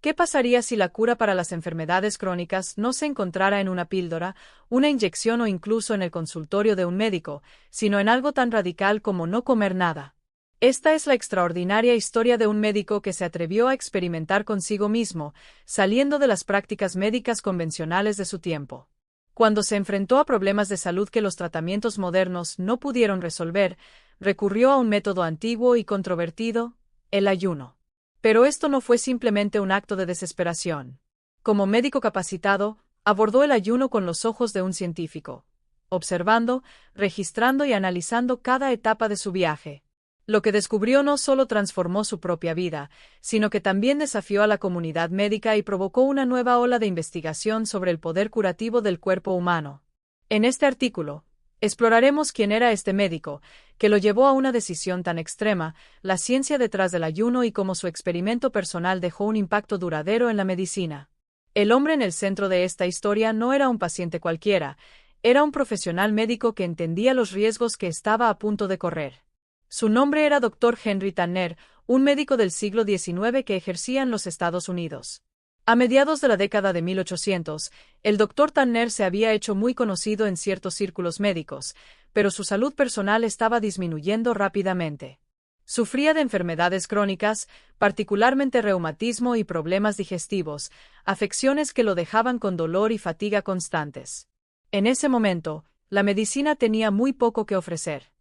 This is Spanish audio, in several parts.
¿Qué pasaría si la cura para las enfermedades crónicas no se encontrara en una píldora, una inyección o incluso en el consultorio de un médico, sino en algo tan radical como no comer nada? Esta es la extraordinaria historia de un médico que se atrevió a experimentar consigo mismo, saliendo de las prácticas médicas convencionales de su tiempo. Cuando se enfrentó a problemas de salud que los tratamientos modernos no pudieron resolver, recurrió a un método antiguo y controvertido, el ayuno. Pero esto no fue simplemente un acto de desesperación. Como médico capacitado, abordó el ayuno con los ojos de un científico, observando, registrando y analizando cada etapa de su viaje. Lo que descubrió no solo transformó su propia vida, sino que también desafió a la comunidad médica y provocó una nueva ola de investigación sobre el poder curativo del cuerpo humano. En este artículo, exploraremos quién era este médico, que lo llevó a una decisión tan extrema, la ciencia detrás del ayuno y cómo su experimento personal dejó un impacto duradero en la medicina. El hombre en el centro de esta historia no era un paciente cualquiera, era un profesional médico que entendía los riesgos que estaba a punto de correr. Su nombre era Dr. Henry Tanner, un médico del siglo XIX que ejercía en los Estados Unidos. A mediados de la década de 1800, el Dr. Tanner se había hecho muy conocido en ciertos círculos médicos, pero su salud personal estaba disminuyendo rápidamente. Sufría de enfermedades crónicas, particularmente reumatismo y problemas digestivos, afecciones que lo dejaban con dolor y fatiga constantes. En ese momento, la medicina tenía muy poco que ofrecer.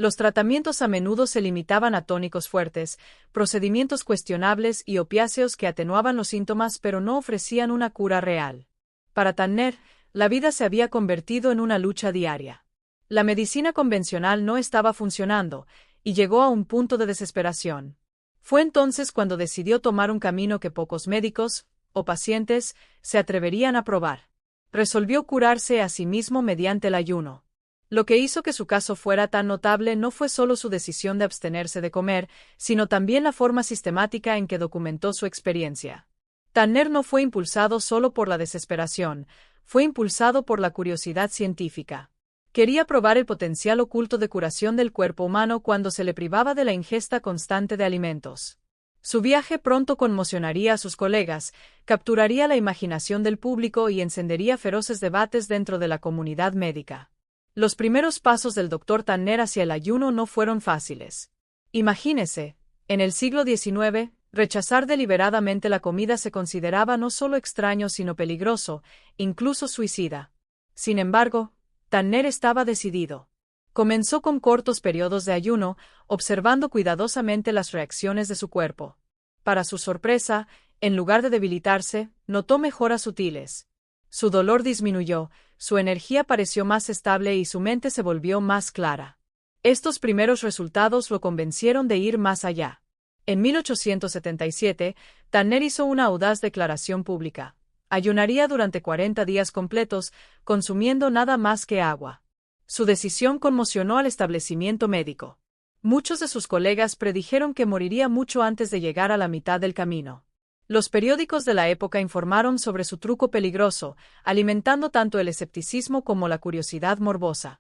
Los tratamientos a menudo se limitaban a tónicos fuertes, procedimientos cuestionables y opiáceos que atenuaban los síntomas pero no ofrecían una cura real. Para Tanner, la vida se había convertido en una lucha diaria. La medicina convencional no estaba funcionando, y llegó a un punto de desesperación. Fue entonces cuando decidió tomar un camino que pocos médicos, o pacientes, se atreverían a probar. Resolvió curarse a sí mismo mediante el ayuno. Lo que hizo que su caso fuera tan notable no fue solo su decisión de abstenerse de comer, sino también la forma sistemática en que documentó su experiencia. Tanner no fue impulsado solo por la desesperación, fue impulsado por la curiosidad científica. Quería probar el potencial oculto de curación del cuerpo humano cuando se le privaba de la ingesta constante de alimentos. Su viaje pronto conmocionaría a sus colegas, capturaría la imaginación del público y encendería feroces debates dentro de la comunidad médica. Los primeros pasos del Dr. Tanner hacia el ayuno no fueron fáciles. Imagínese, en el siglo XIX, rechazar deliberadamente la comida se consideraba no solo extraño sino peligroso, incluso suicida. Sin embargo, Tanner estaba decidido. Comenzó con cortos periodos de ayuno, observando cuidadosamente las reacciones de su cuerpo. Para su sorpresa, en lugar de debilitarse, notó mejoras sutiles. Su dolor disminuyó, su energía pareció más estable y su mente se volvió más clara. Estos primeros resultados lo convencieron de ir más allá. En 1877, Tanner hizo una audaz declaración pública. Ayunaría durante 40 días completos, consumiendo nada más que agua. Su decisión conmocionó al establecimiento médico. Muchos de sus colegas predijeron que moriría mucho antes de llegar a la mitad del camino. Los periódicos de la época informaron sobre su truco peligroso, alimentando tanto el escepticismo como la curiosidad morbosa.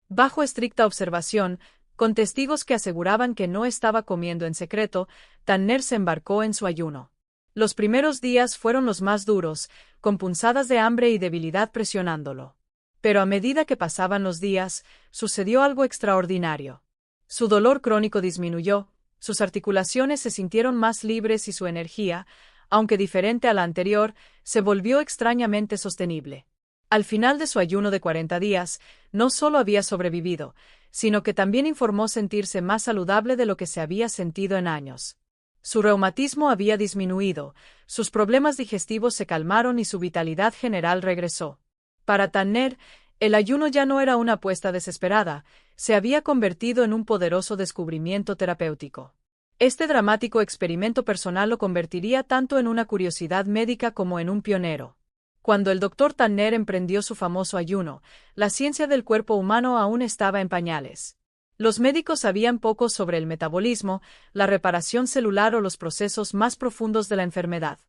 Bajo estricta observación, con testigos que aseguraban que no estaba comiendo en secreto, Tanner se embarcó en su ayuno. Los primeros días fueron los más duros, con punzadas de hambre y debilidad presionándolo. Pero a medida que pasaban los días, sucedió algo extraordinario. Su dolor crónico disminuyó, sus articulaciones se sintieron más libres y su energía, aunque diferente a la anterior, se volvió extrañamente sostenible. Al final de su ayuno de 40 días, no solo había sobrevivido, sino que también informó sentirse más saludable de lo que se había sentido en años. Su reumatismo había disminuido, sus problemas digestivos se calmaron y su vitalidad general regresó. Para Tanner, el ayuno ya no era una apuesta desesperada, se había convertido en un poderoso descubrimiento terapéutico. Este dramático experimento personal lo convertiría tanto en una curiosidad médica como en un pionero. Cuando el Dr. Tanner emprendió su famoso ayuno, la ciencia del cuerpo humano aún estaba en pañales. Los médicos sabían poco sobre el metabolismo, la reparación celular o los procesos más profundos de la enfermedad.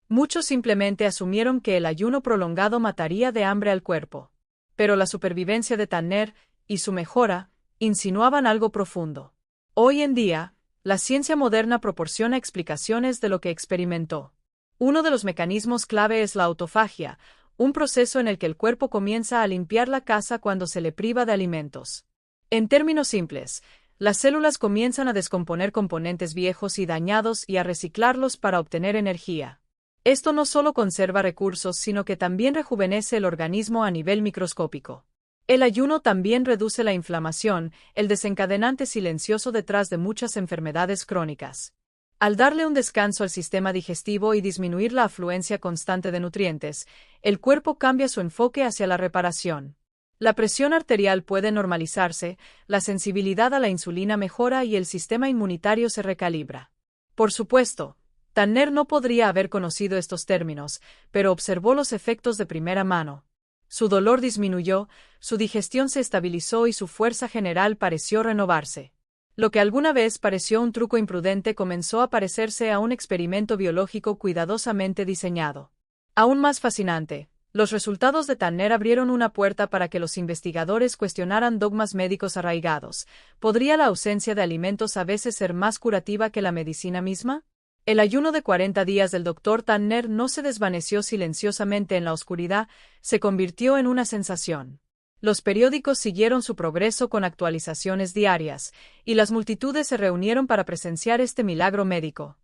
Muchos simplemente asumieron que el ayuno prolongado mataría de hambre al cuerpo. Pero la supervivencia de Tanner, y su mejora, insinuaban algo profundo. Hoy en día, la ciencia moderna proporciona explicaciones de lo que experimentó. Uno de los mecanismos clave es la autofagia, un proceso en el que el cuerpo comienza a limpiar la casa cuando se le priva de alimentos. En términos simples, las células comienzan a descomponer componentes viejos y dañados y a reciclarlos para obtener energía. Esto no solo conserva recursos, sino que también rejuvenece el organismo a nivel microscópico. El ayuno también reduce la inflamación, el desencadenante silencioso detrás de muchas enfermedades crónicas. Al darle un descanso al sistema digestivo y disminuir la afluencia constante de nutrientes, el cuerpo cambia su enfoque hacia la reparación. La presión arterial puede normalizarse, la sensibilidad a la insulina mejora y el sistema inmunitario se recalibra. Por supuesto, Tanner no podría haber conocido estos términos, pero observó los efectos de primera mano. Su dolor disminuyó, su digestión se estabilizó y su fuerza general pareció renovarse. Lo que alguna vez pareció un truco imprudente comenzó a parecerse a un experimento biológico cuidadosamente diseñado. Aún más fascinante, los resultados de Tanner abrieron una puerta para que los investigadores cuestionaran dogmas médicos arraigados. ¿Podría la ausencia de alimentos a veces ser más curativa que la medicina misma? El ayuno de 40 días del Dr. Tanner no se desvaneció silenciosamente en la oscuridad, se convirtió en una sensación. Los periódicos siguieron su progreso con actualizaciones diarias, y las multitudes se reunieron para presenciar este milagro médico.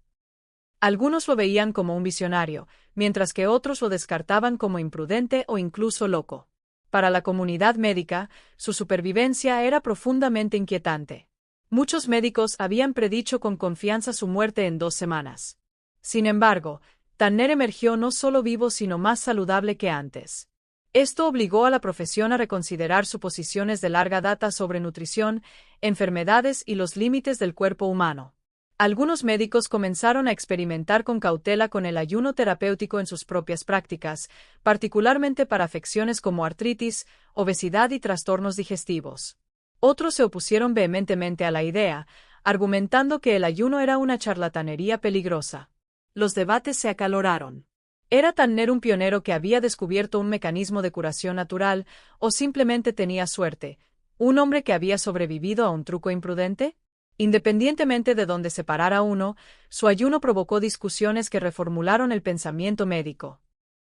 Algunos lo veían como un visionario, mientras que otros lo descartaban como imprudente o incluso loco. Para la comunidad médica, su supervivencia era profundamente inquietante. Muchos médicos habían predicho con confianza su muerte en 2 semanas. Sin embargo, Tanner emergió no solo vivo sino más saludable que antes. Esto obligó a la profesión a reconsiderar suposiciones de larga data sobre nutrición, enfermedades y los límites del cuerpo humano. Algunos médicos comenzaron a experimentar con cautela con el ayuno terapéutico en sus propias prácticas, particularmente para afecciones como artritis, obesidad y trastornos digestivos. Otros se opusieron vehementemente a la idea, argumentando que el ayuno era una charlatanería peligrosa. Los debates se acaloraron. ¿Era Tanner un pionero que había descubierto un mecanismo de curación natural, o simplemente tenía suerte, un hombre que había sobrevivido a un truco imprudente? Independientemente de dónde se parara uno, su ayuno provocó discusiones que reformularon el pensamiento médico.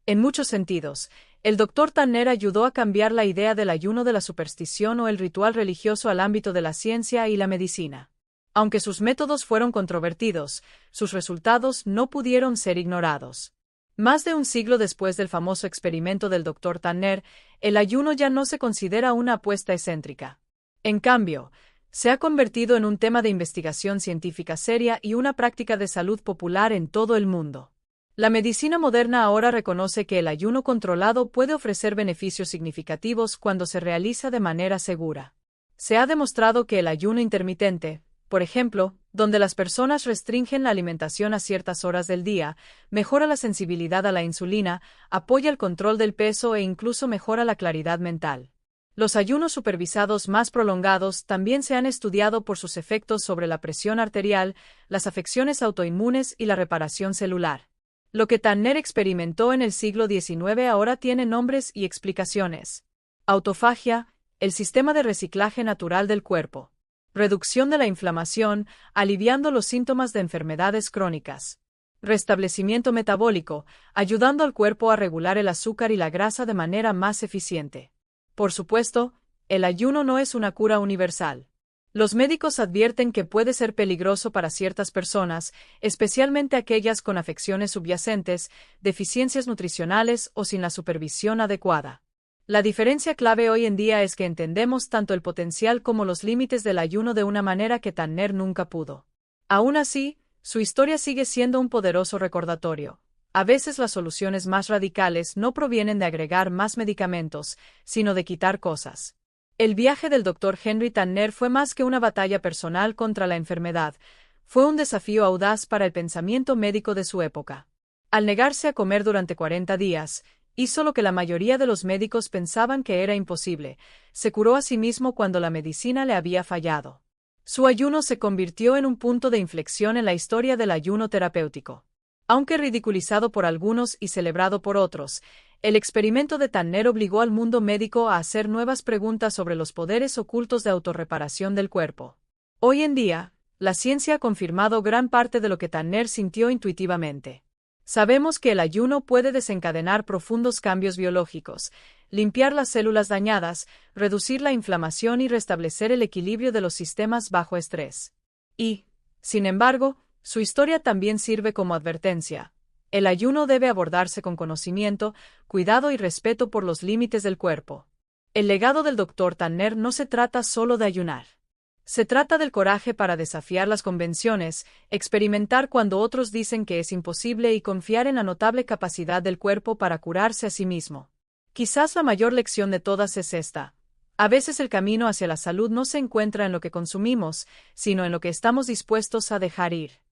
En muchos sentidos, el Dr. Tanner ayudó a cambiar la idea del ayuno de la superstición o el ritual religioso al ámbito de la ciencia y la medicina. Aunque sus métodos fueron controvertidos, sus resultados no pudieron ser ignorados. Más de un siglo después del famoso experimento del Dr. Tanner, el ayuno ya no se considera una apuesta excéntrica. En cambio, se ha convertido en un tema de investigación científica seria y una práctica de salud popular en todo el mundo. La medicina moderna ahora reconoce que el ayuno controlado puede ofrecer beneficios significativos cuando se realiza de manera segura. Se ha demostrado que el ayuno intermitente, por ejemplo, donde las personas restringen la alimentación a ciertas horas del día, mejora la sensibilidad a la insulina, apoya el control del peso e incluso mejora la claridad mental. Los ayunos supervisados más prolongados también se han estudiado por sus efectos sobre la presión arterial, las afecciones autoinmunes y la reparación celular. Lo que Tanner experimentó en el siglo XIX ahora tiene nombres y explicaciones. Autofagia, el sistema de reciclaje natural del cuerpo. Reducción de la inflamación, aliviando los síntomas de enfermedades crónicas. Restablecimiento metabólico, ayudando al cuerpo a regular el azúcar y la grasa de manera más eficiente. Por supuesto, el ayuno no es una cura universal. Los médicos advierten que puede ser peligroso para ciertas personas, especialmente aquellas con afecciones subyacentes, deficiencias nutricionales o sin la supervisión adecuada. La diferencia clave hoy en día es que entendemos tanto el potencial como los límites del ayuno de una manera que Tanner nunca pudo. Aún así, su historia sigue siendo un poderoso recordatorio. A veces las soluciones más radicales no provienen de agregar más medicamentos, sino de quitar cosas. El viaje del Dr. Henry Tanner fue más que una batalla personal contra la enfermedad, fue un desafío audaz para el pensamiento médico de su época. Al negarse a comer durante 40 días, hizo lo que la mayoría de los médicos pensaban que era imposible, se curó a sí mismo cuando la medicina le había fallado. Su ayuno se convirtió en un punto de inflexión en la historia del ayuno terapéutico. Aunque ridiculizado por algunos y celebrado por otros, el experimento de Tanner obligó al mundo médico a hacer nuevas preguntas sobre los poderes ocultos de autorreparación del cuerpo. Hoy en día, la ciencia ha confirmado gran parte de lo que Tanner sintió intuitivamente. Sabemos que el ayuno puede desencadenar profundos cambios biológicos, limpiar las células dañadas, reducir la inflamación y restablecer el equilibrio de los sistemas bajo estrés. Y, sin embargo, su historia también sirve como advertencia. El ayuno debe abordarse con conocimiento, cuidado y respeto por los límites del cuerpo. El legado del Dr. Tanner no se trata solo de ayunar. Se trata del coraje para desafiar las convenciones, experimentar cuando otros dicen que es imposible y confiar en la notable capacidad del cuerpo para curarse a sí mismo. Quizás la mayor lección de todas es esta. A veces el camino hacia la salud no se encuentra en lo que consumimos, sino en lo que estamos dispuestos a dejar ir.